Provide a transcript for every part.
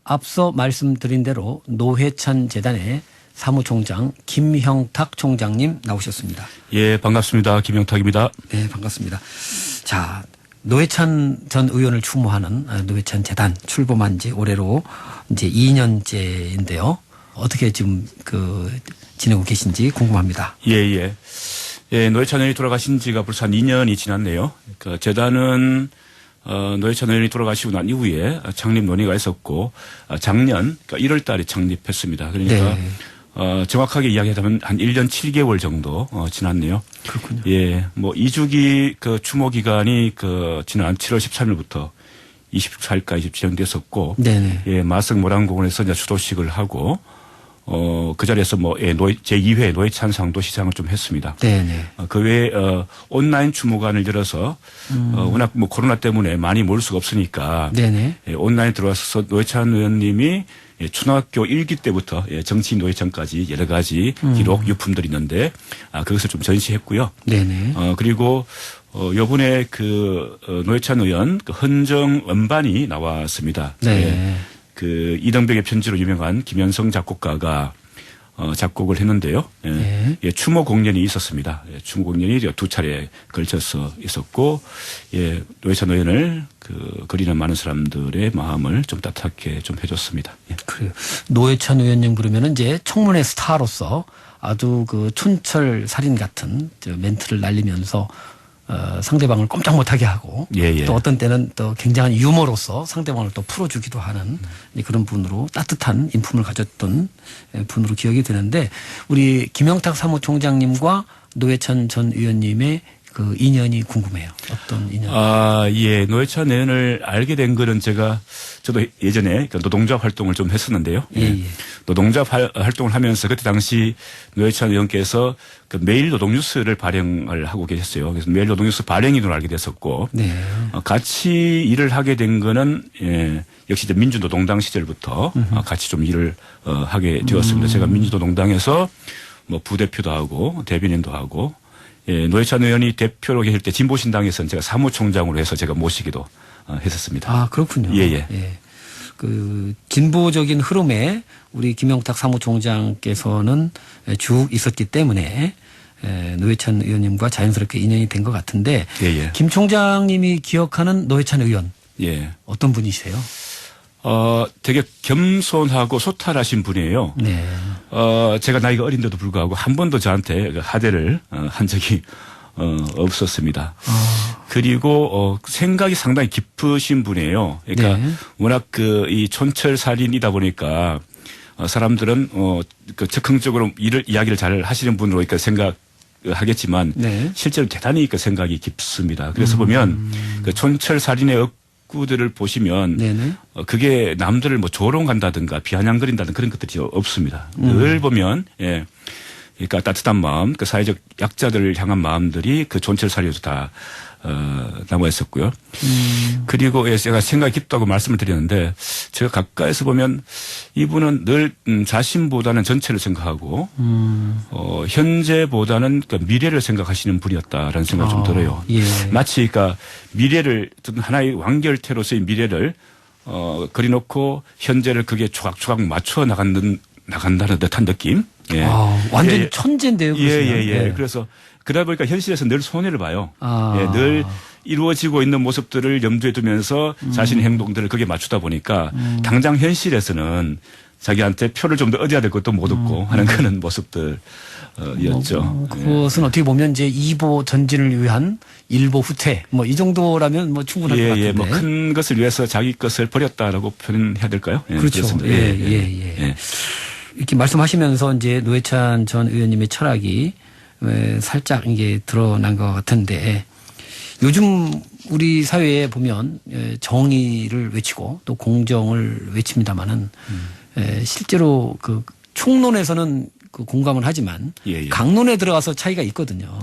앞서 말씀드린 대로 노회찬 재단의 사무총장 김형탁 총장님 나오셨습니다. 예, 반갑습니다. 김형탁입니다. 네, 반갑습니다. 자, 노회찬 전 의원을 추모하는 노회찬 재단 출범한 지 올해로 이제 2년째인데요. 어떻게 지금 지내고 계신지 궁금합니다. 예. 예, 노회찬 의원이 돌아가신 지가 벌써 한 2년이 지났네요. 그러니까 재단은 노회찬 의원이 돌아가시고 난 이후에 창립 논의가 있었고 작년 그러니까 1월 달에 창립했습니다. 그러니까 네. 정확하게 이야기하자면 한 1년 7개월 정도 지났네요. 그렇군요. 예, 뭐 2주기 추모 기간이 지난 7월 13일부터 24일까지 진행됐었고 네네. 예, 마석 모란공원에서 이제 추도식을 하고 그 자리에서 제2회 노회찬상도 시상을 좀 했습니다. 네네. 그 외에 온라인 추모관을 열어서 워낙 코로나 때문에 많이 모일 수가 없으니까 네네. 예, 온라인 들어와서 노회찬 의원님이 초등학교 1기 때부터 정치인 노회찬까지 여러 가지 기록 유품들이 있는데 그것을 좀 전시했고요. 네네. 그리고 요번에 노회찬 의원 헌정 음반이 나왔습니다. 네. 이등병의 편지로 유명한 김현성 작곡가가 작곡을 했는데요. 예. 네. 예, 추모 공연이 있었습니다. 예, 추모 공연이 2차례 걸쳐서 있었고, 예, 노회찬 의원을 그리는 많은 사람들의 마음을 좀 따뜻하게 좀 해줬습니다. 예. 그래요. 노회찬 의원님 그러면은 이제 청문회 스타로서 아주 촌철 살인 같은 멘트를 날리면서 상대방을 꼼짝 못하게 하고 예. 또 어떤 때는 또 굉장한 유머로서 상대방을 또 풀어주기도 하는 그런 분으로 따뜻한 인품을 가졌던 분으로 기억이 되는데 우리 김형탁 사무총장님과 노회찬 전 의원님의 인연이 궁금해요. 어떤 인연? 예. 노회찬 의원을 알게 된 거는 저도 예전에 노동조합 활동을 좀 했었는데요. 예. 노동조합 활동을 하면서 그때 당시 노회찬 의원께서 매일 노동뉴스를 발행을 하고 계셨어요. 그래서 매일 노동뉴스 발행인으로 알게 됐었고. 네. 같이 일을 하게 된 거는 역시 이제 민주노동당 시절부터 같이 좀 일을 하게 되었습니다. 제가 민주노동당에서 부대표도 하고 대변인도 하고 예, 노회찬 의원이 대표로 계실 때 진보신당에서는 제가 사무총장으로 해서 제가 모시기도 했었습니다. 그렇군요. 예. 진보적인 흐름에 우리 김형탁 사무총장께서는 쭉 있었기 때문에 노회찬 의원님과 자연스럽게 인연이 된 것 같은데 예. 김 총장님이 기억하는 노회찬 의원 예. 어떤 분이세요? 되게 겸손하고 소탈하신 분이에요. 네. 제가 나이가 어린데도 불구하고 한 번도 저한테 하대를 한 적이 없었습니다. 그리고 생각이 상당히 깊으신 분이에요. 그러니까 네. 워낙 이 촌철 살인이다 보니까 사람들은 적극적으로 이야기를 잘 하시는 분으로 그러니까 생각하겠지만 네. 실제로 대단히 생각이 깊습니다. 그래서 보면 촌철 살인의 구들을 보시면 네네. 그게 남들을 조롱한다든가 비아냥거린다든가 그런 것들이 없습니다. 늘 보면 예. 그러니까 따뜻한 마음, 사회적 약자들을 향한 마음들이 촌철살이에서 다 남아 있었고요. 그리고 제가 생각이 깊다고 말씀을 드렸는데 제가 가까이서 보면 이분은 늘 자신보다는 전체를 생각하고 현재보다는 미래를 생각하시는 분이었다라는 생각이 좀 들어요. 예. 마치 미래를 하나의 완결태로서의 미래를 그려놓고 현재를 그게 조각조각 맞춰 나간다는 듯한 느낌. 예. 완전 예. 천재인데요. 예. 그래서 그러다 보니까 현실에서 늘 손해를 봐요. 예, 늘 이루어지고 있는 모습들을 염두에 두면서 자신의 행동들을 거기에 맞추다 보니까 당장 현실에서는 자기한테 표를 좀 더 얻어야 될 것도 못 얻고 하는 그런 모습들이었죠. 그것은 어떻게 보면 이제 2보 전진을 위한 1보 후퇴 이 정도라면 충분할 것 같은데. 큰 것을 위해서 자기 것을 버렸다라고 표현해야 될까요? 예, 그렇죠. 그렇습니다. 예. 이렇게 말씀하시면서 이제 노회찬 전 의원님의 철학이 살짝 이게 드러난 것 같은데 요즘 우리 사회에 보면 정의를 외치고 또 공정을 외칩니다마는 실제로 총론에서는 공감을 하지만 강론에 들어가서 차이가 있거든요.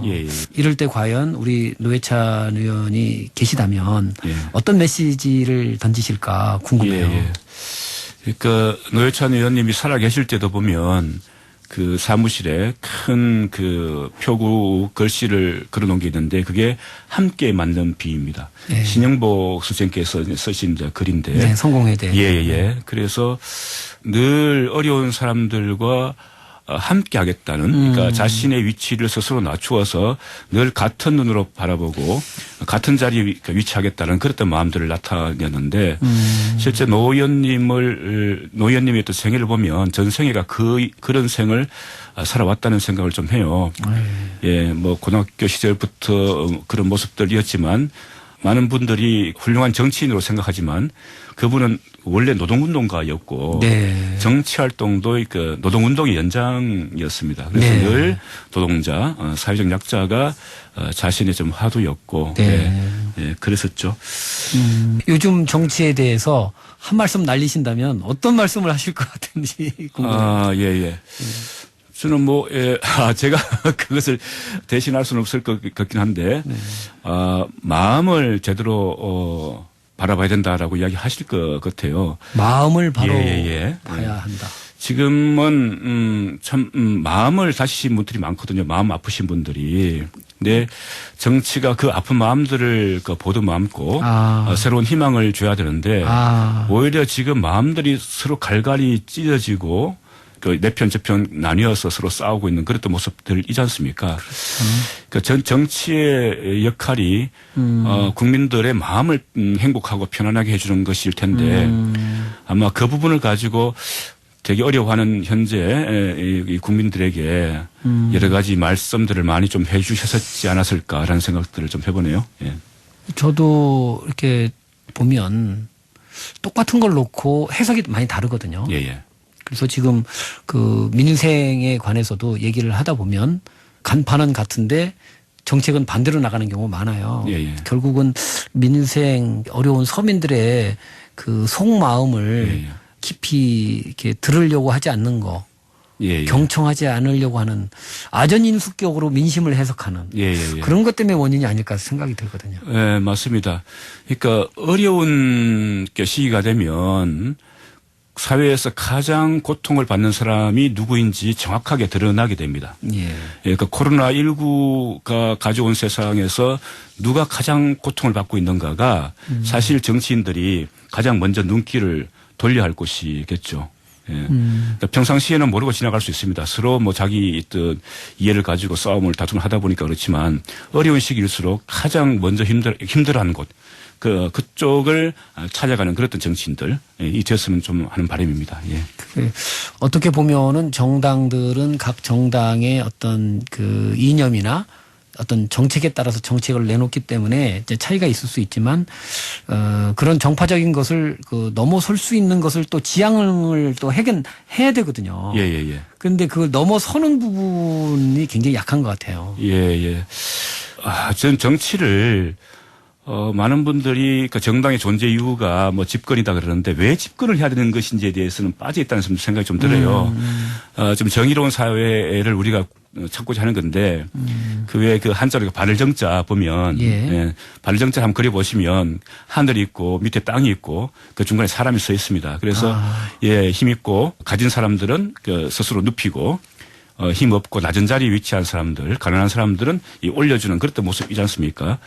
이럴 때 과연 우리 노회찬 의원이 계시다면 어떤 메시지를 던지실까 궁금해요. 그러니까 노회찬 의원님이 살아 계실 때도 보면 그 사무실에 큰 그 표구 글씨를 걸어놓은 게 있는데 그게 함께 만든 비입니다. 네. 신영복 선생님께서 쓰신 이제 글인데. 네, 성공회에 대해. 예. 그래서 늘 어려운 사람들과 함께 하겠다는 그러니까 자신의 위치를 스스로 낮추어서 늘 같은 눈으로 바라보고 같은 자리에 위치하겠다는 그랬던 마음들을 나타냈는데 실제 노 의원님의 어떤 생애를 보면 전생애가 그런 생을 살아왔다는 생각을 좀 해요. 예, 뭐 고등학교 시절부터 그런 모습들이었지만 많은 분들이 훌륭한 정치인으로 생각하지만 그분은 원래 노동운동가였고 네. 정치활동도 그 노동운동의 연장이었습니다. 그래서 네. 늘 노동자, 사회적 약자가 자신의 좀 화두였고 네. 예, 그랬었죠. 요즘 정치에 대해서 한 말씀 날리신다면 어떤 말씀을 하실 것 같은지 궁금해요. 예. 저는 뭐, 제가 그것을 대신할 수는 없을 것 같긴 한데, 네. 마음을 제대로, 바라봐야 된다라고 이야기하실 것 같아요. 마음을 바로 예. 봐야 한다. 지금은, 마음을 다시신 분들이 많거든요. 마음 아프신 분들이. 근데 정치가 그 아픈 마음들을 보듬 안고, 새로운 희망을 줘야 되는데, 오히려 지금 마음들이 서로 갈갈이 찢어지고, 내 편, 저 편 나뉘어서 서로 싸우고 있는 그런 모습들이지 않습니까? 그러니까 정치의 역할이 국민들의 마음을 행복하고 편안하게 해주는 것일 텐데 아마 그 부분을 가지고 되게 어려워하는 현재 이 국민들에게 여러 가지 말씀들을 많이 좀 해 주셨지 않았을까라는 생각들을 좀 해보네요. 예. 저도 이렇게 보면 똑같은 걸 놓고 해석이 많이 다르거든요. 예. 그래서 지금 그 민생에 관해서도 얘기를 하다 보면 간판은 같은데 정책은 반대로 나가는 경우가 많아요. 예. 결국은 민생 어려운 서민들의 그 속마음을 깊이 이렇게 들으려고 하지 않는 거. 경청하지 않으려고 하는 아전인수격으로 민심을 해석하는 그런 것 때문에 원인이 아닐까 생각이 들거든요. 네, 맞습니다. 그러니까 어려운 시기가 되면 사회에서 가장 고통을 받는 사람이 누구인지 정확하게 드러나게 됩니다. 그러니까 코로나19가 가져온 세상에서 누가 가장 고통을 받고 있는가가 사실 정치인들이 가장 먼저 눈길을 돌려야 할 곳이겠죠. 그러니까 평상시에는 모르고 지나갈 수 있습니다. 서로 뭐 자기 어떤 이해를 가지고 싸움을 다툼을 하다 보니까 그렇지만 어려운 시기일수록 가장 먼저 힘들어하는 곳. 그쪽을 찾아가는 그런 정치인들이 되었으면 좀 하는 바람입니다. 예. 어떻게 보면은 정당들은 각 정당의 어떤 그 이념이나 어떤 정책에 따라서 정책을 내놓기 때문에 이제 차이가 있을 수 있지만 그런 정파적인 것을 넘어설 수 있는 것을 또 지향을 또 해야 되거든요. 예. 그런데 그걸 넘어서는 부분이 굉장히 약한 것 같아요. 예. 전 정치를 많은 분들이 그 정당의 존재 이유가 뭐 집권이다 그러는데 왜 집권을 해야 되는 것인지에 대해서는 빠져 있다는 생각이 좀 들어요. 좀 정의로운 사회를 우리가 찾고자 하는 건데 그 외에 그 한자로 바를정자 보면 바를정자 한번 그려보시면 하늘이 있고 밑에 땅이 있고 그 중간에 사람이 서 있습니다. 그래서 힘 있고 가진 사람들은 그 스스로 눕히고 힘 없고 낮은 자리에 위치한 사람들, 가난한 사람들은 올려주는 그런 모습이지 않습니까?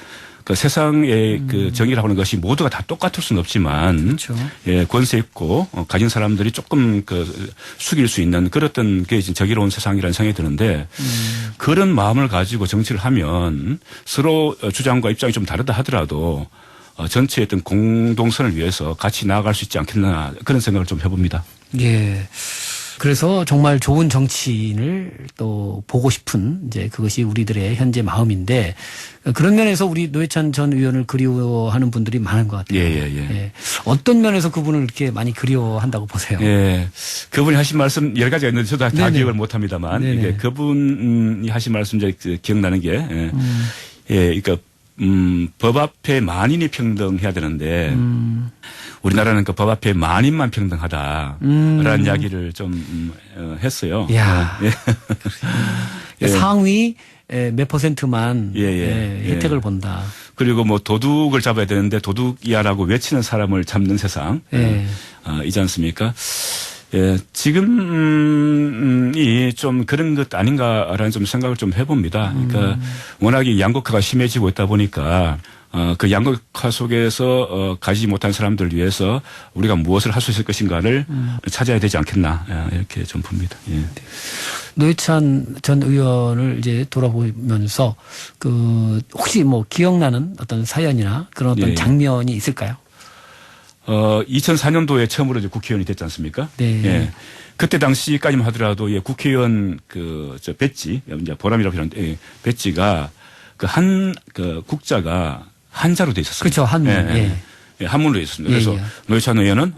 그 세상의 그 정의라고 하는 것이 모두가 다 똑같을 수는 없지만, 그렇죠. 권세 있고 가진 사람들이 조금 숙일 수 있는 그런 게 정의로운 세상이라는 생각이 드는데, 그런 마음을 가지고 정치를 하면 서로 주장과 입장이 좀 다르다 하더라도 전체의 어떤 공동선을 위해서 같이 나아갈 수 있지 않겠나 그런 생각을 좀 해봅니다. 예. 그래서 정말 좋은 정치인을 또 보고 싶은 이제 그것이 우리들의 현재 마음인데 그런 면에서 우리 노회찬 전 의원을 그리워하는 분들이 많은 것 같아요. 예. 어떤 면에서 그분을 이렇게 많이 그리워한다고 보세요? 예. 그분이 하신 말씀 여러 가지가 있는데 저도 다 기억을 못 합니다만 이게 그분이 하신 말씀 이제 기억나는 게 그러니까 법 앞에 만인이 평등해야 되는데 우리나라는 그 법 앞에 만인만 평등하다라는 이야기를 좀 했어요. 야. 상위 몇 %만 혜택을 본다. 그리고 뭐 도둑을 잡아야 되는데 도둑이야라고 외치는 사람을 잡는 세상 이지 않습니까? 예, 지금이 좀 그런 것 아닌가라는 좀 생각을 좀 해봅니다. 그러니까 워낙에 양극화가 심해지고 있다 보니까 그 양극화 속에서 가지 못한 사람들을 위해서 우리가 무엇을 할 수 있을 것인가를 찾아야 되지 않겠나 이렇게 좀 봅니다. 예. 노회찬 전 의원을 이제 돌아보면서 그 혹시 뭐 기억나는 어떤 사연이나 그런 어떤 예. 장면이 있을까요? 2004년도에 처음으로 이제 국회의원이 됐지 않습니까? 네. 예. 그때 당시까지만 하더라도 예, 국회의원 저 배지, 이제 보람이라고 하는데 예, 배지가 그 국자가 한자로 돼 있었어요. 그렇죠. 한문. 예. 예, 한문으로 돼 있습니다. 예, 그래서 예. 노회찬 의원은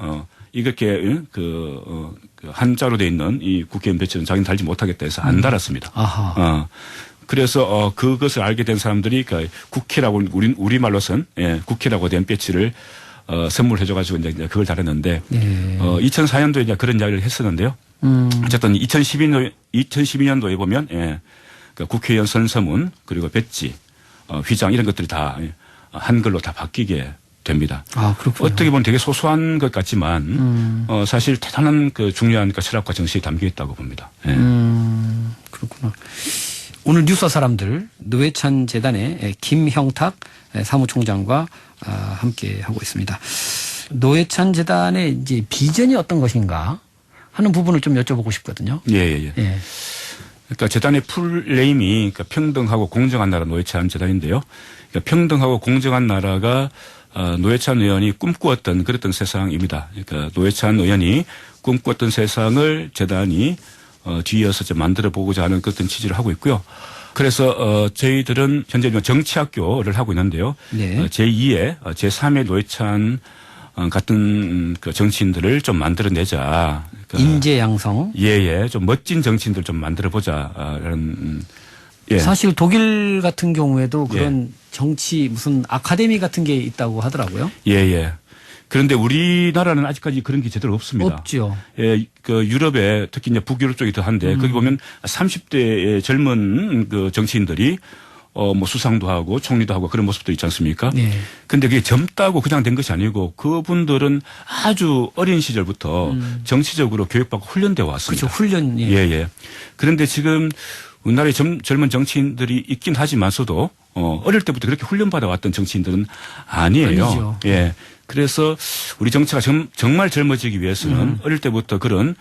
이렇게 그 한자로 돼 있는 이 국회의원 배지는 자기는 달지 못하겠다 해서 안 달았습니다. 아하. 그래서 그것을 알게 된 사람들이 그 국회라고 우리말로선 예, 국회라고 된 배지를 선물해줘가지고 이제 그걸 달았는데 예. 2004년도에 이제 그런 이야기를 했었는데요. 어쨌든 2012년도에 보면 예, 그 국회의원 선서문 그리고 배지, 휘장 이런 것들이 다 한글로 다 바뀌게 됩니다. 아, 그렇군요. 어떻게 보면 되게 소소한 것 같지만 사실 대단한 그 중요한 그 철학과 정신이 담겨 있다고 봅니다. 예. 그렇구나. 오늘 뉴스 사람들 노회찬 재단의 김형탁 사무총장과 함께 하고 있습니다. 노회찬 재단의 이제 비전이 어떤 것인가 하는 부분을 좀 여쭤보고 싶거든요. 예. 예. 그러니까 재단의 풀네임이 그러니까 평등하고 공정한 나라 노회찬 재단인데요. 그러니까 평등하고 공정한 나라가 노회찬 의원이 꿈꾸었던 그랬던 세상입니다. 그러니까 노회찬 의원이 꿈꾸었던 세상을 재단이 뒤이어서 좀 만들어 보고자 하는 그런 취지를 하고 있고요. 그래서 저희들은 현재 정치학교를 하고 있는데요. 네. 제2의 제3의 노회찬 같은 그 정치인들을 좀 만들어내자. 그러니까 인재 양성. 예. 좀 멋진 정치인들 좀 만들어보자라는. 예. 사실 독일 같은 경우에도 그런 예. 정치 무슨 아카데미 같은 게 있다고 하더라고요. 예. 그런데 우리나라는 아직까지 그런 게 제대로 없습니다. 없죠. 예, 그 유럽에 특히 이제 북유럽 쪽이 더한데 거기 보면 30대의 젊은 그 정치인들이 뭐 수상도 하고 총리도 하고 그런 모습도 있지 않습니까? 네. 근데 그게 젊다고 그냥 된 것이 아니고 그분들은 아주 어린 시절부터 정치적으로 교육받고 훈련되어 왔습니다. 그렇죠. 훈련. 예. 예. 그런데 지금 우리나라에 젊은 정치인들이 있긴 하지만서도 어릴 때부터 그렇게 훈련받아 왔던 정치인들은 아니에요. 아니죠. 예. 그래서 우리 정치가 정말 젊어지기 위해서는 어릴 때부터 그런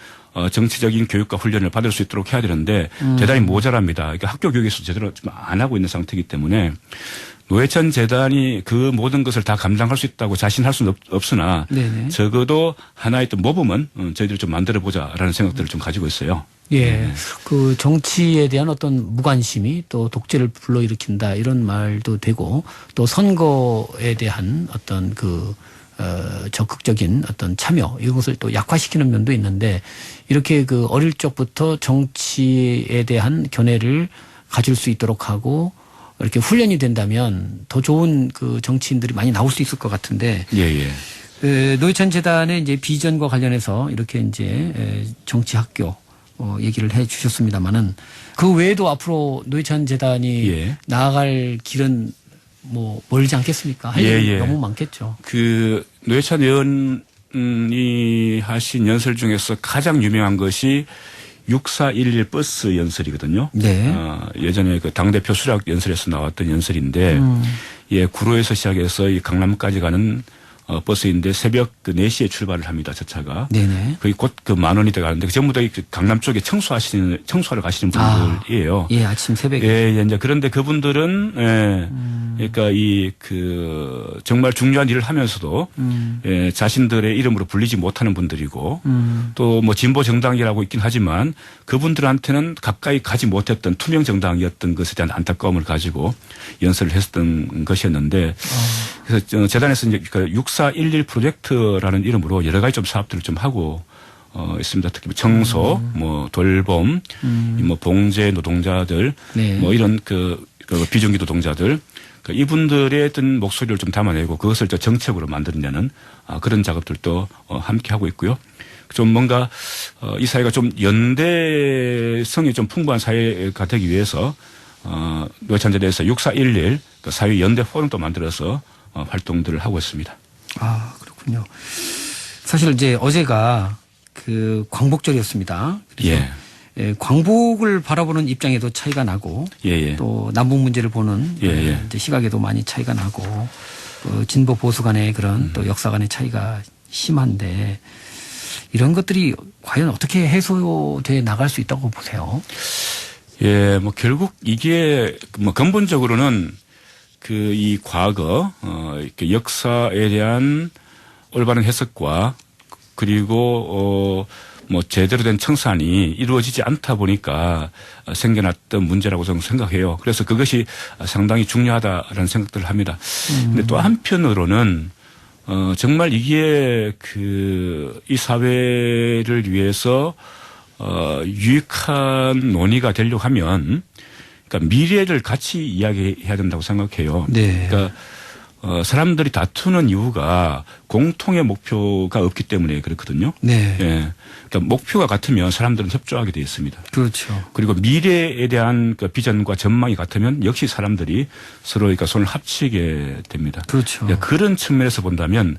정치적인 교육과 훈련을 받을 수 있도록 해야 되는데 대단히 모자랍니다. 그러니까 학교 교육에서 제대로 좀 안 하고 있는 상태이기 때문에 노회찬 재단이 그 모든 것을 다 감당할 수 있다고 자신할 수는 없으나 네네. 적어도 하나의 또 모범은 저희들이 좀 만들어보자라는 생각들을 좀 가지고 있어요. 예. 그 정치에 대한 어떤 무관심이 또 독재를 불러일으킨다 이런 말도 되고 또 선거에 대한 어떤 적극적인 어떤 참여 이것을 또 약화시키는 면도 있는데 이렇게 그 어릴 적부터 정치에 대한 견해를 가질 수 있도록 하고 이렇게 훈련이 된다면 더 좋은 그 정치인들이 많이 나올 수 있을 것 같은데. 예. 노회찬 재단의 이제 비전과 관련해서 이렇게 이제 정치학교 얘기를 해 주셨습니다만은 그 외에도 앞으로 노회찬 재단이 예. 나아갈 길은 뭐 멀지 않겠습니까? 할 일이 너무 많겠죠. 그 노회찬 의원이 하신 연설 중에서 가장 유명한 것이 6411 버스 연설이거든요. 네. 예전에 그 당대표 수락 연설에서 나왔던 연설인데 예, 구로에서 시작해서 이 강남까지 가는 버스인데 새벽 그 4시에 출발을 합니다. 저 차가. 네네. 거의 곧 그 10,000원이 돼가는데 전부 다 강남 쪽에 청소하러 가시는 분들이에요. 예, 아침 새벽에. 예, 이제 그런데 그분들은 그러니까 정말 중요한 일을 하면서도 예, 자신들의 이름으로 불리지 못하는 분들이고 또 뭐 진보 정당이라고 있긴 하지만 그분들한테는 가까이 가지 못했던 투명 정당이었던 것에 대한 안타까움을 가지고 연설을 했던 것이었는데 그래서 재단에서 이제 6411 프로젝트라는 이름으로 여러 가지 좀 사업들을 좀 하고 있습니다. 특히 뭐 청소, 뭐 돌봄, 뭐 봉제 노동자들, 네. 뭐 이런 그 비정규 노동자들 이분들의 어떤 목소리를 좀 담아내고 그것을 정책으로 만들어내는 그런 작업들도 함께 하고 있고요. 좀 뭔가 이 사회가 좀 연대성이 좀 풍부한 사회가 되기 위해서 노회찬 재단에서 6411 사회 연대 포럼도 만들어서 활동들을 하고 있습니다. 아, 그렇군요. 사실 이제 어제가 그 광복절이었습니다. 그래서 예. 예, 광복을 바라보는 입장에도 차이가 나고 예, 예. 또 남북 문제를 보는 예, 예. 이제 시각에도 많이 차이가 나고 진보 보수 간의 그런 또 역사 간의 차이가 심한데 이런 것들이 과연 어떻게 해소돼 나갈 수 있다고 보세요? 예, 뭐 결국 이게 뭐 근본적으로는 그 이 과거 이렇게 역사에 대한 올바른 해석과 그리고 뭐 제대로 된 청산이 이루어지지 않다 보니까 생겨났던 문제라고 저는 생각해요. 그래서 그것이 상당히 중요하다라는 생각들을 합니다. 근데 또 한편으로는 정말 이게 이 사회를 위해서 유익한 논의가 되려고 하면 그러니까 미래를 같이 이야기해야 된다고 생각해요. 네. 그러니까 사람들이 다투는 이유가 공통의 목표가 없기 때문에 그렇거든요. 네. 예. 그러니까 목표가 같으면 사람들은 협조하게 되어 있습니다. 그렇죠. 그리고 미래에 대한 그 비전과 전망이 같으면 역시 사람들이 서로 그러니까 손을 합치게 됩니다. 그렇죠. 그러니까 그런 측면에서 본다면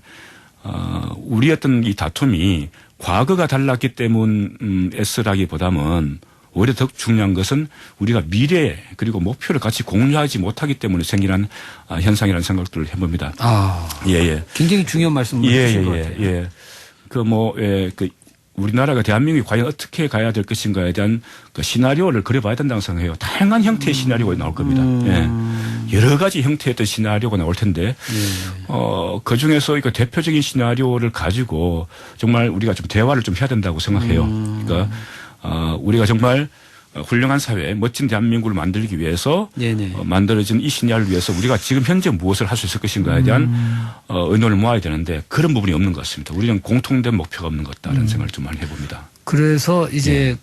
우리 어떤 이 다툼이 과거가 달랐기 때문에서라기보다는 오히려 더 중요한 것은 우리가 미래 그리고 목표를 같이 공유하지 못하기 때문에 생기는 현상이라는 생각들을 해봅니다. 아, 예. 굉장히 중요한 말씀을 해주신 것 같아요. 예. 우리나라가 대한민국이 과연 어떻게 가야 될 것인가에 대한 그 시나리오를 그려봐야 된다고 생각해요. 다양한 형태의 시나리오가 나올 겁니다. 예. 여러 가지 형태의 어떤 시나리오가 나올 텐데, 그 중에서 그 대표적인 시나리오를 가지고 정말 우리가 좀 대화를 좀 해야 된다고 생각해요. 그러니까, 우리가 정말 훌륭한 사회, 멋진 대한민국을 만들기 위해서 만들어진 이 시나리오를 위해서 우리가 지금 현재 무엇을 할 수 있을 것인가에 대한 의논을 모아야 되는데 그런 부분이 없는 것 같습니다. 우리는 공통된 목표가 없는 것 같다는 생각을 좀 많이 해봅니다. 그래서 이제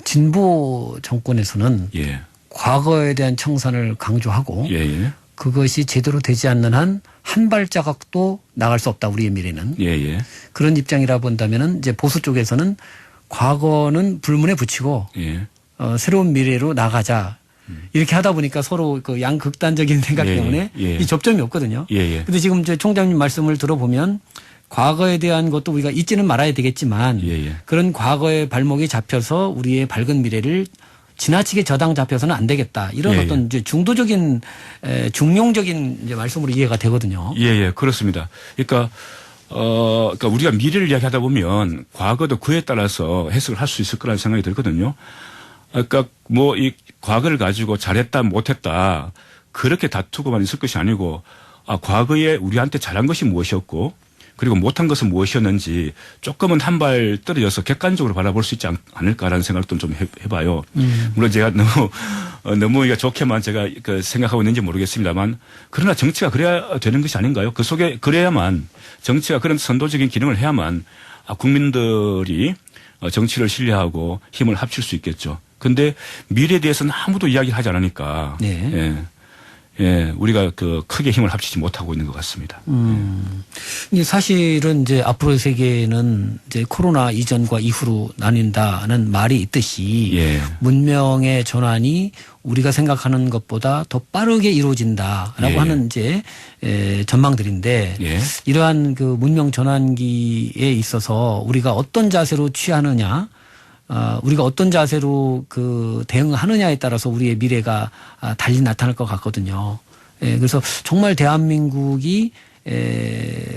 진보 정권에서는 과거에 대한 청산을 강조하고 그것이 제대로 되지 않는 한 발자국도 나갈 수 없다. 우리의 미래는. 그런 입장이라 본다면은 이제 보수 쪽에서는 과거는 불문에 붙이고 새로운 미래로 나가자. 이렇게 하다 보니까 서로 그 양극단적인 생각 때문에 이 접점이 없거든요. 그런데 지금 저 총장님 말씀을 들어보면 과거에 대한 것도 우리가 잊지는 말아야 되겠지만 그런 과거의 발목이 잡혀서 우리의 밝은 미래를 지나치게 저당 잡혀서는 안 되겠다. 이런 어떤 이제 중도적인 중용적인 이제 말씀으로 이해가 되거든요. 그렇습니다. 그러니까 우리가 미래를 이야기하다 보면 과거도 그에 따라서 해석을 할 수 있을 거라는 생각이 들거든요. 그러니까 뭐 이 과거를 가지고 잘했다 못했다 그렇게 다투고만 있을 것이 아니고 과거에 우리한테 잘한 것이 무엇이었고 그리고 못한 것은 무엇이었는지 조금은 한 발 떨어져서 객관적으로 바라볼 수 있지 않을까라는 생각도 좀 해봐요. 물론 제가 너무 좋게만 제가 생각하고 있는지 모르겠습니다만 그러나 정치가 그래야 되는 것이 아닌가요? 그 속에 그래야만 정치가 그런 선도적인 기능을 해야만 국민들이 정치를 신뢰하고 힘을 합칠 수 있겠죠. 그런데 미래에 대해서는 아무도 이야기를 하지 않으니까 우리가 크게 힘을 합치지 못하고 있는 것 같습니다. 사실은 이제 앞으로의 세계는 이제 코로나 이전과 이후로 나뉜다는 말이 있듯이 문명의 전환이 우리가 생각하는 것보다 더 빠르게 이루어진다라고 하는 이제 전망들인데 이러한 그 문명 전환기에 있어서 우리가 어떤 자세로 취하느냐 우리가 어떤 자세로 대응하느냐에 따라서 우리의 미래가 달리 나타날 것 같거든요. 그래서 정말 대한민국이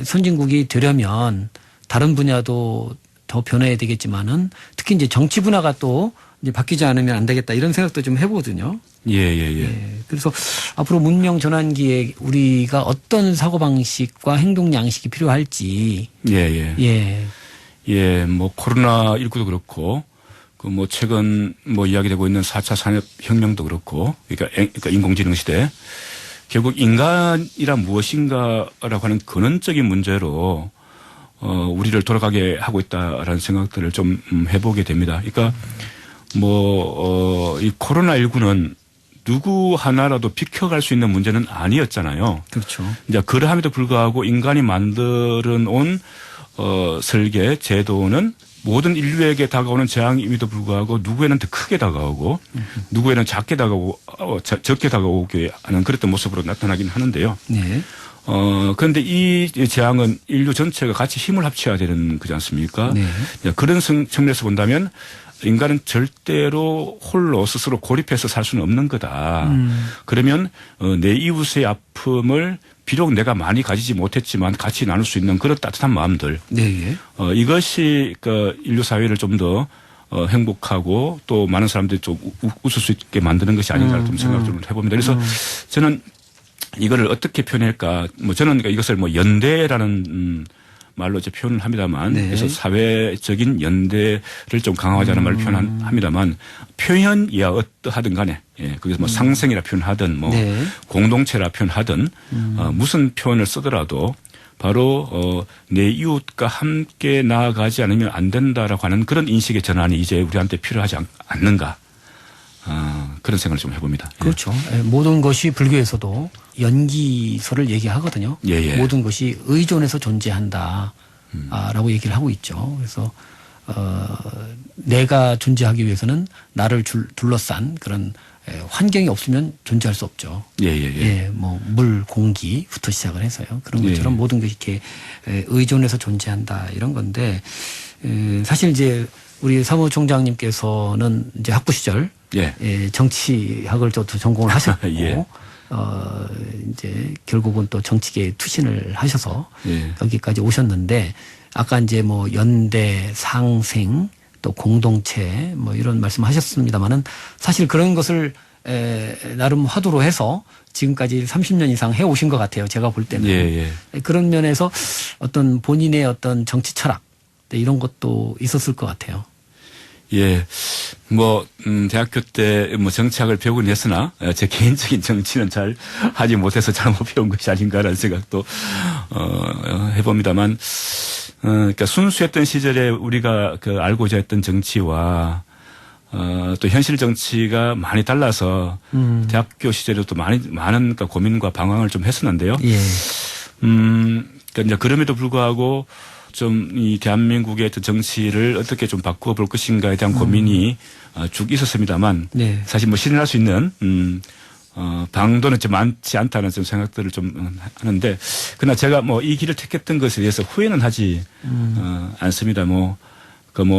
선진국이 되려면 다른 분야도 더 변해야 되겠지만은 특히 이제 정치 분야가 또 이제 바뀌지 않으면 안 되겠다 이런 생각도 좀 해보거든요. 그래서 앞으로 문명 전환기에 우리가 어떤 사고 방식과 행동 양식이 필요할지. 뭐 코로나 19도 그렇고. 뭐 최근 뭐 이야기되고 있는 4차 산업혁명도 그렇고 그러니까 인공지능 시대 결국 인간이란 무엇인가라고 하는 근원적인 문제로 우리를 돌아가게 하고 있다라는 생각들을 좀 해보게 됩니다. 그러니까 이 코로나19는 누구 하나라도 비켜갈 수 있는 문제는 아니었잖아요. 그렇죠. 이제 그러함에도 불구하고 인간이 만들어 놓은 설계 제도는 모든 인류에게 다가오는 재앙임에도 불구하고 누구에는 더 크게 다가오고 누구에는 적게 다가오게 하는 그랬던 모습으로 나타나긴 하는데요. 그런데 이 재앙은 인류 전체가 같이 힘을 합쳐야 되는 거지 않습니까? 네. 그런 측면에서 본다면 인간은 절대로 홀로 스스로 고립해서 살 수는 없는 거다. 그러면 내 이웃의 아픔을 비록 내가 많이 가지지 못했지만 같이 나눌 수 있는 그런 따뜻한 마음들. 네. 이것이 그 인류 사회를 좀 더 행복하고 또 많은 사람들이 좀 웃을 수 있게 만드는 것이 아닌가 좀 생각을 좀 해봅니다. 그래서 저는 이거를 어떻게 표현할까? 뭐 저는 이것을 뭐 연대라는 말로 이제 표현을 합니다만, 네. 그래서 사회적인 연대를 좀 강화하자는 말을 표현합니다만, 표현이야 어떠하든 간에, 예, 거기서 뭐 상생이라 표현하든, 뭐 네. 공동체라 표현하든, 무슨 표현을 쓰더라도 바로 내 이웃과 함께 나아가지 않으면 안 된다라고 하는 그런 인식의 전환이 이제 우리한테 필요하지 않는가. 그런 생각을 좀 해봅니다. 그렇죠. 예, 모든 것이 불교에서도 연기설을 얘기하거든요. 예. 모든 것이 의존해서 존재한다. 라고 얘기를 하고 있죠. 그래서 내가 존재하기 위해서는 나를 둘러싼 그런 환경이 없으면 존재할 수 없죠. 예. 뭐 물, 공기부터 시작을 해서요. 그런 것처럼 모든 것이 이렇게 의존해서 존재한다 이런 건데 사실 이제 우리 사무총장님께서는 이제 학부 시절 정치학을 또 전공을 하셨고 예. 이제 결국은 또 정치계에 투신을 하셔서 예. 여기까지 오셨는데 아까 이제 뭐 연대, 상생 또 공동체 뭐 이런 말씀하셨습니다마는 사실 그런 것을 나름 화두로 해서 지금까지 30년 이상 해 오신 것 같아요. 제가 볼 때는 예. 그런 면에서 어떤 본인의 어떤 정치 철학 이런 것도 있었을 것 같아요. 예. 뭐, 대학교 때 뭐 정치학을 배우긴 했으나 제 개인적인 정치는 잘 하지 못해서 잘못 배운 것이 아닌가라는 생각도, 해봅니다만, 그러니까 순수했던 시절에 우리가 알고자 했던 정치와 또 현실 정치가 많이 달라서 대학교 시절에도 또 많은 그러니까 고민과 방황을 좀 했었는데요. 예. 그러니까 이제 그럼에도 불구하고 좀 이 대한민국의 정치를 어떻게 좀 바꾸어 볼 것인가에 대한 고민이 쭉 있었습니다만 네. 사실 뭐 실현할 수 있는 방도는 좀 많지 않다는 좀 생각들을 좀 하는데 그러나 제가 뭐 이 길을 택했던 것에 대해서 후회는 하지 않습니다. 뭐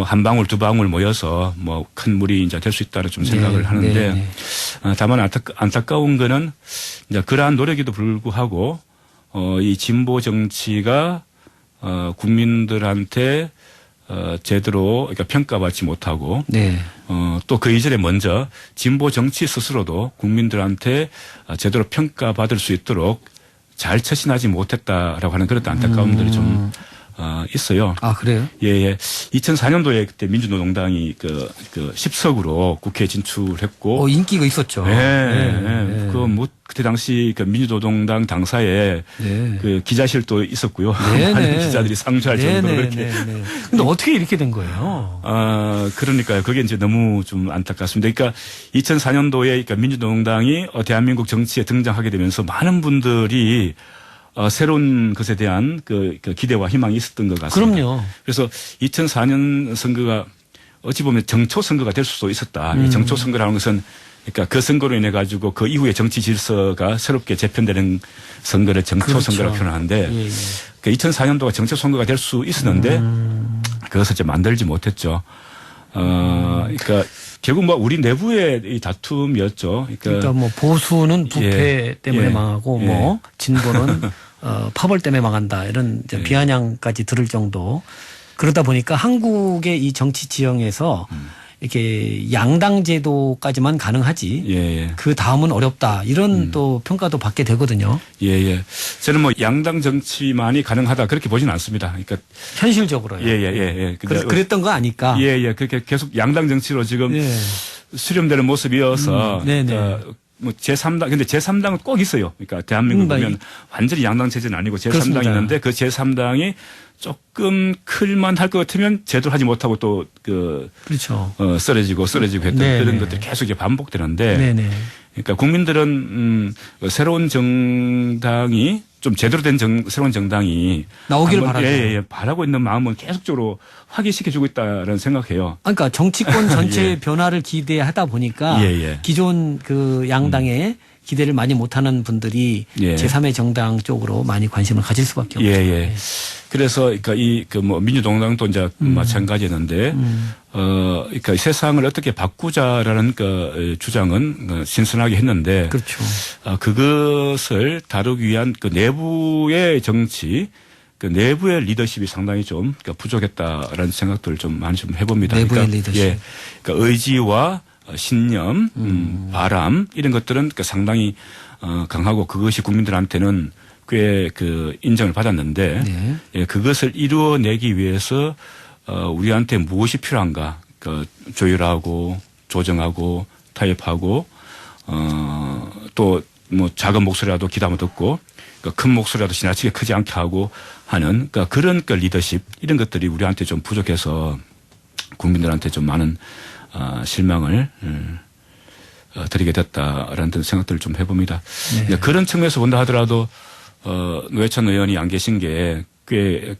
한 방울 두 방울 모여서 뭐 큰 물이 이제 될 수 있다는 좀 생각을 하는데 다만 안타까운 거는 이제 그러한 노력에도 불구하고 이 진보 정치가 국민들한테 제대로 그러니까 평가받지 못하고 또 그 이전에 먼저 진보 정치 스스로도 국민들한테 제대로 평가받을 수 있도록 잘 처신하지 못했다라고 하는 그런 안타까움들이 좀 있어요. 아, 그래요? 예. 2004년도에 그때 민주노동당이 그 10석으로 국회에 진출했고. 인기가 있었죠. 예. 그때 당시 그 민주노동당 당사에 그 기자실도 있었고요. 많은 기자들이 상주할 정도로 그렇게. 근데 어떻게 이렇게 된 거예요? 그러니까요. 그게 이제 너무 좀 안타깝습니다. 그러니까 2004년도에 그러니까 민주노동당이 대한민국 정치에 등장하게 되면서 많은 분들이 새로운 것에 대한 그 기대와 희망이 있었던 것 같습니다. 그럼요. 그래서 2004년 선거가 어찌 보면 정초 선거가 될 수도 있었다. 이 정초 선거라는 것은 그러니까 그 선거로 인해 가지고 그 이후에 정치 질서가 새롭게 재편되는 선거를 정초 선거라고 표현하는데 그 2004년도가 정초 선거가 될 수 있었는데 그것을 이제 만들지 못했죠. 그러니까 결국 뭐 우리 내부의 이 다툼이었죠. 그러니까 뭐 보수는 부패 때문에 망하고 뭐 진보는 파벌 때문에 망한다 이런 이제 비아냥까지 들을 정도. 그러다 보니까 한국의 이 정치 지형에서 이렇게 양당 제도까지만 가능하지. 그 다음은 어렵다. 이런 또 평가도 받게 되거든요. 저는 뭐 양당 정치만이 가능하다 그렇게 보지는 않습니다. 그러니까 현실적으로요. 그랬던 거 아니까. 그렇게 계속 양당 정치로 지금 수렴되는 모습이어서 뭐 제3당 근데 제3당은 꼭 있어요. 그러니까 대한민국 보면 완전히 양당 체제는 아니고 제3당이 그렇습니다. 있는데 그 제3당이 조금 클만 할 것 같으면 제대로 하지 못하고 또 그렇죠. 쓰러지고 했던 그런 것들이 계속 이제 반복되는데 그러니까 국민들은 새로운 정당이 좀 제대로 된 새로운 정당이 나오길 바라죠. 바라고 있는 마음은 계속적으로 확인시켜주고 있다는 생각해요. 그러니까 정치권 전체의 변화를 기대하다 보니까 기존 그 양당의 기대를 많이 못하는 분들이 예. 제3의 정당 쪽으로 많이 관심을 가질 수밖에 없죠. 예, 예. 그래서 그러니까 뭐 민주동당도 이제 마찬가지였는데 그러니까 세상을 어떻게 바꾸자라는 그 주장은 신선하게 했는데 그렇죠. 그것을 다루기 위한 그 내부의 정치 그 내부의 리더십이 상당히 좀 그러니까 부족했다라는 생각들을 좀 많이 좀 해봅니다. 내부의 그러니까 리더십. 예. 그러니까 의지와 신념, 바람 이런 것들은 그러니까 상당히 강하고 그것이 국민들한테는 꽤 그 인정을 받았는데 네. 예, 그것을 이루어내기 위해서 우리한테 무엇이 필요한가? 그 조율하고 조정하고 타협하고 또 뭐 작은 목소리라도 귀담아 듣고 그러니까 큰 목소리라도 지나치게 크지 않게 하고 하는 그러니까 그런 그 리더십 이런 것들이 우리한테 좀 부족해서 국민들한테 좀 많은 실망을 드리게 됐다라는 생각들을 좀 해봅니다. 네. 그런 측면에서 본다 하더라도 노회찬 의원이 안 계신 게 꽤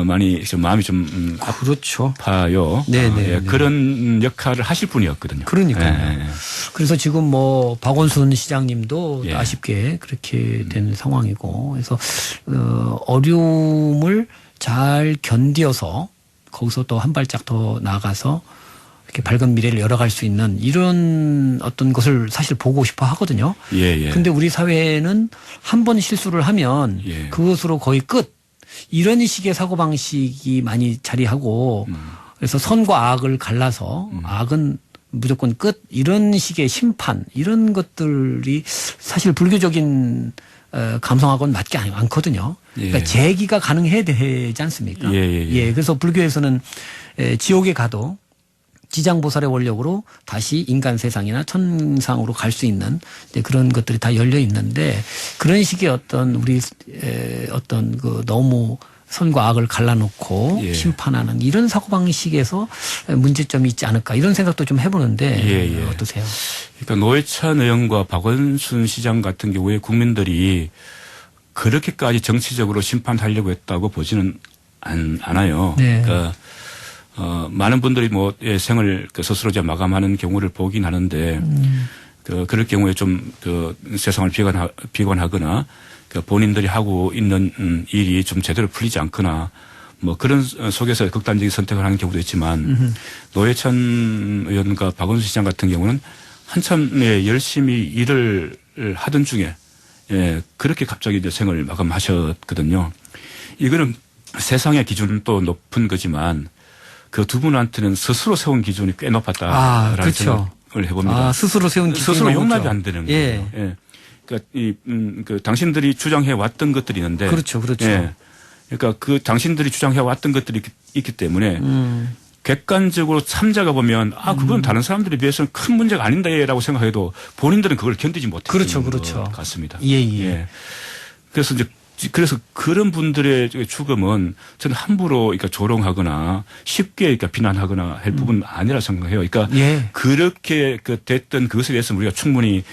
많이 좀 마음이 좀 그렇죠. 아파요. 네네. 예, 그런 역할을 하실 분이었거든요. 그러니까요. 예. 그래서 지금 뭐 박원순 시장님도 예. 아쉽게 그렇게 된 상황이고 그래서 어려움을 잘 견뎌서 거기서 또 한 발짝 더 나아가서 이렇게 밝은 미래를 열어갈 수 있는 이런 어떤 것을 사실 보고 싶어 하거든요. 예, 예. 근데 우리 사회는 한 번 실수를 하면 예. 그것으로 거의 끝. 이런 식의 사고방식이 많이 자리하고 그래서 선과 악을 갈라서 악은 무조건 끝. 이런 식의 심판 이런 것들이 사실 불교적인 감성하고는 맞지 않거든요. 그러니까 예. 재기가 가능해야 되지 않습니까? 예. 그래서 불교에서는 지옥에 가도 지장보살의 원력으로 다시 인간 세상이나 천상으로 갈 수 있는 이제 그런 것들이 다 열려 있는데 그런 식의 어떤 우리 어떤 그 너무 선과 악을 갈라놓고 예. 심판하는 이런 사고방식에서 문제점이 있지 않을까 이런 생각도 좀 해보는데 예. 어떠세요? 그러니까 노회찬 의원과 박원순 시장 같은 경우에 국민들이 그렇게까지 정치적으로 심판하려고 했다고 보지는 않아요. 네. 그러니까 많은 분들이 뭐 생을 스스로 이제 마감하는 경우를 보긴 하는데 그럴 경우에 좀 세상을 비관하거나 본인들이 하고 있는 일이 좀 제대로 풀리지 않거나 뭐 그런 속에서 극단적인 선택을 하는 경우도 있지만 노회찬 의원과 박원순 시장 같은 경우는 한참 열심히 일을 하던 중에 그렇게 갑자기 이제 생을 마감하셨거든요. 이거는 세상의 기준은 또 높은 거지만 그 두 분한테는 스스로 세운 기준이 꽤 높았다라는 그렇죠. 생각을 해봅니다. 스스로 세운 기준이 스스로 높죠. 용납이 안 되는 거예요. 예. 그러니까 당신들이 주장해 왔던 것들이 있는데, 그렇죠. 예. 그러니까 그 당신들이 주장해 왔던 것들이 있기 때문에 객관적으로 참자가 보면 그건 다른 사람들에 비해서는 큰 문제가 아닌데라고 생각해도 본인들은 그걸 견디지 못했던 것 같습니다. 예. 그래서 그런 분들의 죽음은 저는 함부로 그러니까 조롱하거나 쉽게 그러니까 비난하거나 할 부분은 아니라 생각해요. 그러니까 그렇게 됐던 그것에 대해서 우리가 충분히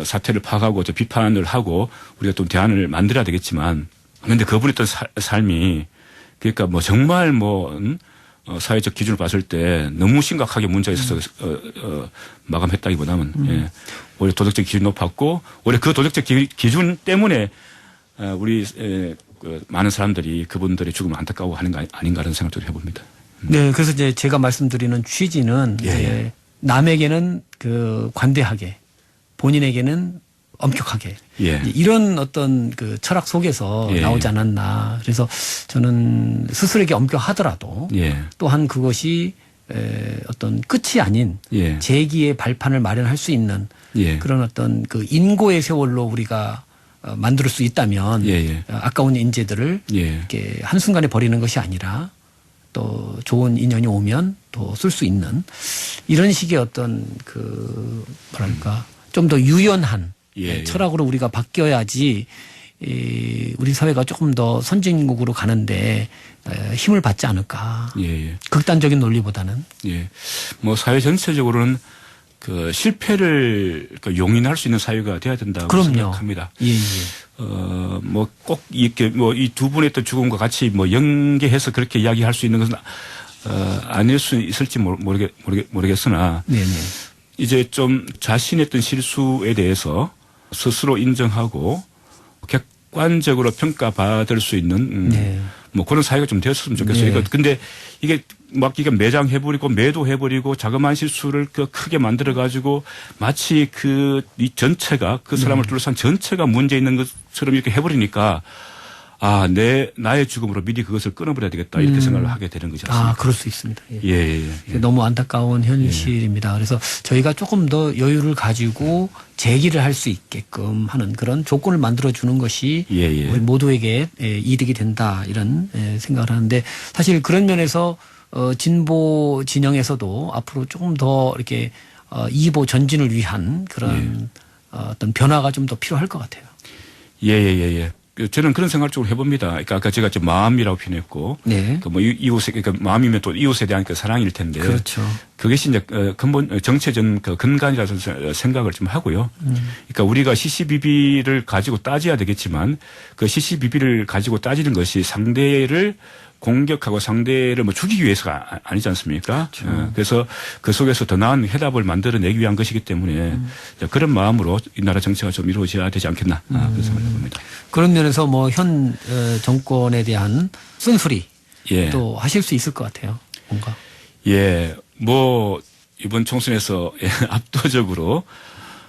사태를 파악하고 비판을 하고 우리가 또 대안을 만들어야 되겠지만 그런데 그분의 어떤 삶이 그러니까 뭐 정말 사회적 기준을 봤을 때 너무 심각하게 문제가 있어서 마감했다기보다는 오히려 도덕적 기준이 높았고 오히려 그 도덕적 기준 때문에 우리 많은 사람들이 그분들의 죽음을 안타까워 하는 거 아닌가 하는 생각을 해봅니다. 네, 그래서 이제 제가 말씀드리는 취지는 이제 남에게는 관대하게 본인에게는 엄격하게 이런 어떤 철학 속에서 나오지 않았나. 그래서 저는 스스로에게 엄격하더라도 또한 그것이 어떤 끝이 아닌 재기의 발판을 마련할 수 있는 그런 어떤 인고의 세월로 우리가 만들 수 있다면 아까운 인재들을 이렇게 한순간에 버리는 것이 아니라 또 좋은 인연이 오면 또 쓸 수 있는 이런 식의 어떤 좀 더 유연한 철학으로 우리가 바뀌어야지 우리 사회가 조금 더 선진국으로 가는데 힘을 받지 않을까. 극단적인 논리보다는. 뭐 사회 전체적으로는 실패를 용인할 수 있는 사회가 돼야 된다고 생각합니다. 뭐 꼭 이렇게 이 두 분의 또 죽음과 같이 연계해서 그렇게 이야기할 수 있는 것은 아닐 수 있을지 모르겠으나 이제 좀 자신의 어떤 실수에 대해서 스스로 인정하고 객관적으로 평가받을 수 있는 네. 뭐 그런 사회가 좀 되었으면 좋겠어요. 네. 근데 이게 막 이게 매장해버리고 매도해버리고 자그마한 실수를 크게 만들어가지고 마치 이 전체가 그 사람을 둘러싼 전체가 문제 있는 것처럼 이렇게 해버리니까 나의 죽음으로 미리 그것을 끊어버려야 되겠다 이렇게 생각을 하게 되는 거지 않습니까? 그럴 수 있습니다. 예. 예. 너무 안타까운 현실입니다. 그래서 저희가 조금 더 여유를 가지고 제기를 할 수 있게끔 하는 그런 조건을 만들어주는 것이 예. 우리 모두에게 이득이 된다 이런 생각을 하는데 사실 그런 면에서 진보 진영에서도 앞으로 조금 더 이렇게 이보 전진을 위한 그런 어떤 변화가 좀 더 필요할 것 같아요. 예. 저는 그런 생각을 좀 해봅니다. 그러니까 아까 제가 좀 마음이라고 표현했고, 네. 이웃에, 그러니까 마음이면 또 이웃에 대한 그 사랑일 텐데. 그렇죠. 그것이 이제 근본, 정체적 그 근간이라는 생각을 좀 하고요. 그러니까 우리가 시시비비를 가지고 따져야 되겠지만 그 시시비비를 가지고 따지는 것이 상대를 공격하고 상대를 죽이기 위해서가 아니지 않습니까? 그렇죠. 그래서 그 속에서 더 나은 해답을 만들어내기 위한 것이기 때문에 그런 마음으로 이 나라 정치가 좀 이루어져야 되지 않겠나 그런 생각을 해봅니다. 그런 면에서 현 정권에 대한 쓴소리 예. 또 하실 수 있을 것 같아요. 뭔가. 예. 이번 총선에서 압도적으로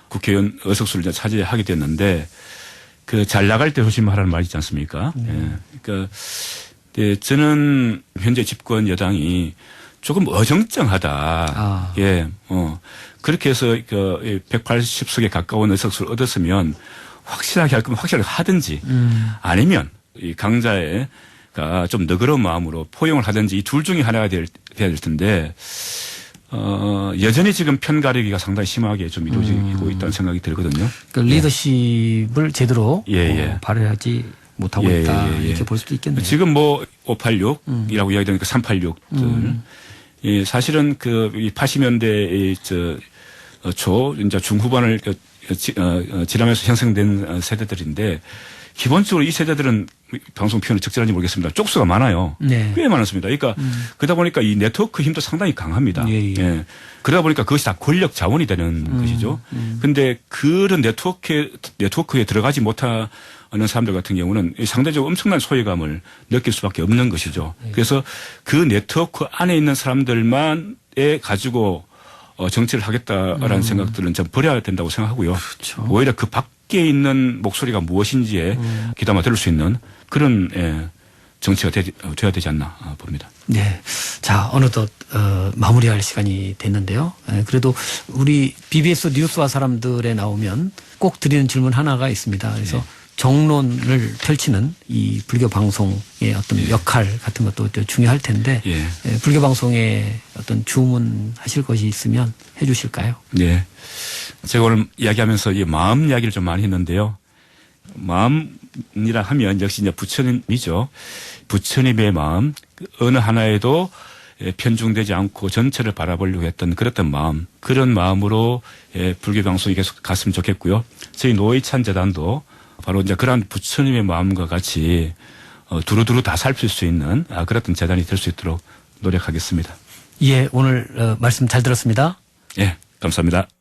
국회의원 의석수를 차지하게 됐는데 잘 나갈 때 조심하라는 말이 있지 않습니까? 그러니까 저는 현재 집권 여당이 조금 어정쩡하다. 예. 그렇게 해서 180석에 가까운 의석수를 얻었으면 확실하게 할 거면 확실하게 하든지 아니면 이 강자가 좀 너그러운 마음으로 포용을 하든지 이 둘 중에 하나가 돼야 될 텐데 여전히 지금 편가르기가 상당히 심하게 좀 이루어지고 있다는 생각이 들거든요. 그러니까 리더십을 제대로 예. 발휘하지 못하고 있다. 이렇게 볼 수도 있겠네요. 지금 586이라고 이야기되니까 386들. 예, 사실은 이 80년대 초 이제 중후반을 지나면서 형성된 세대들인데 기본적으로 이 세대들은 방송 표현이 적절한지 모르겠습니다. 쪽수가 많아요. 네. 꽤 많았습니다. 그러니까 그러다 보니까 이 네트워크 힘도 상당히 강합니다. 예. 그러다 보니까 그것이 다 권력 자원이 되는 것이죠. 근데 그런 네트워크에 들어가지 못하는 사람들 같은 경우는 상대적으로 엄청난 소외감을 느낄 수밖에 없는 것이죠. 그래서 그 네트워크 안에 있는 사람들만에 가지고 정치를 하겠다라는 생각들은 좀 버려야 된다고 생각하고요. 그렇죠. 오히려 그 밖에 있는 목소리가 무엇인지에 귀담아 들을 수 있는 그런 정치가 돼야 되지 않나 봅니다. 네. 자, 어느덧 마무리할 시간이 됐는데요. 그래도 우리 BBS 뉴스와 사람들에 나오면 꼭 드리는 질문 하나가 있습니다. 그래서 정론을 펼치는 이 불교 방송의 어떤 역할 같은 것도 중요할 텐데 불교 방송에 어떤 주문하실 것이 있으면 해 주실까요? 네. 제가 오늘 이야기하면서 이 마음 이야기를 좀 많이 했는데요. 마음이라 하면 역시 이제 부처님이죠. 부처님의 마음 어느 하나에도 편중되지 않고 전체를 바라보려고 했던 그랬던 마음, 그런 마음으로 불교 방송이 계속 갔으면 좋겠고요. 저희 노회찬 재단도 바로 이제 그러한 부처님의 마음과 같이 두루두루 다 살필 수 있는 그랬던 재단이 될 수 있도록 노력하겠습니다. 예, 오늘 말씀 잘 들었습니다. 예, 감사합니다.